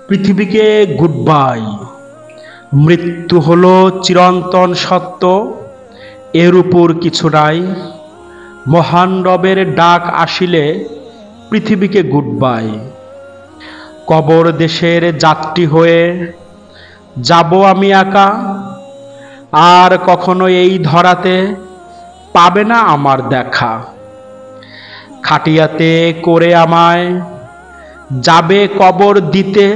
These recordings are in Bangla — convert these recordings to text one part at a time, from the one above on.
পৃথিবীকে গুড বাই। মৃত্যু হলো চিরন্তন সত্য, এর উপর কিছু নাই। মহান রবের ডাক আসিলে পৃথিবীকে গুড বাই। কবর দেশের যাত্রী হয়ে যাব আমি একা, আর কখনো এই ধরাতে পাবে না আমার দেখা। খাটিয়াতে করে আমায় যাবে কবর দিতে,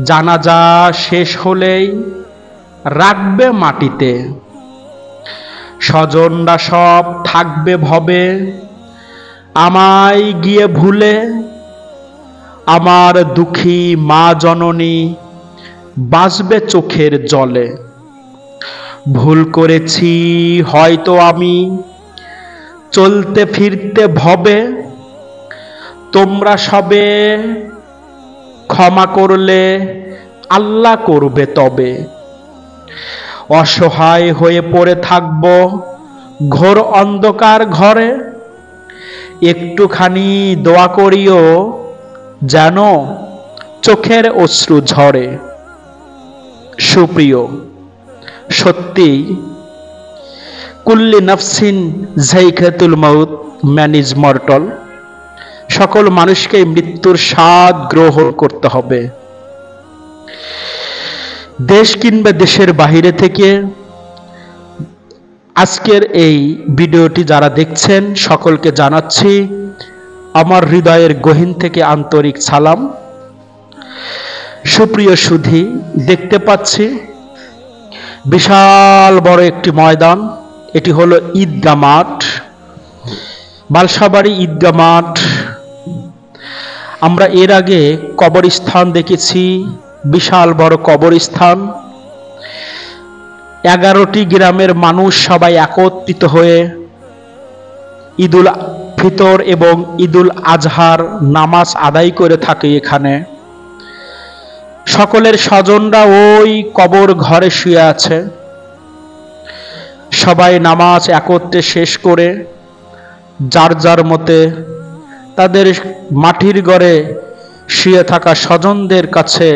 জানাজা শেষ হলেই রাখবে মাটিতে। স্বজনরা সব থাকবে ভবে, আমায় গিয়ে ভুলে। আমার দুঃখী মা জননী বাঁচবে চোখের জলে। ভুল করেছি হয়তো আমি চলতে ফিরতে ভবে, তোমরা সবে ক্ষমা করলে আল্লাহ করবে তবে। অসহায় হয়ে পড়ে থাকব ঘোর অন্ধকার ঘরে, একটুখানি দোয়া করিও যেন চোখের অশ্রু ঝরে। সুপ্রিয়, সত্যি কুল্লি নাফসিন যায়কাতুল মাউত, ম্যান ইজ মর্টাল। সকল মানুষকে মৃত্যুর স্বাদ গ্রহণ করতে হবে। দেশ কিংবা দেশের বাহিরে থেকে আজকের এই ভিডিওটি যারা দেখছেন সকলকে জানাচ্ছি আমার হৃদয়ের গহীন থেকে আন্তরিক সালাম। সুপ্রিয় সুধী, দেখতে পাচ্ছি বিশাল বড় একটি ময়দান। এটি হলো ঈদগাহ মাঠ, বালসাবাড়ি ঈদগাহ মাঠ। আমরা এর আগে কবরস্থান দেখেছি, বিশাল বড় কবরস্থান। 11টি গ্রামের মানুষ সবাই একত্রিত হয়ে ঈদুল ফিতর এবং ঈদুল আজহার নামাজ আদায় করে থাকে এখানে। সকলের স্বজনরা ওই কবর ঘরে শুয়ে আছে। সবাই নামাজ একত্রে শেষ করে যার যার মতে তাদের মাটির ঘরে শুয়ে থাকা স্বজনদের কাছে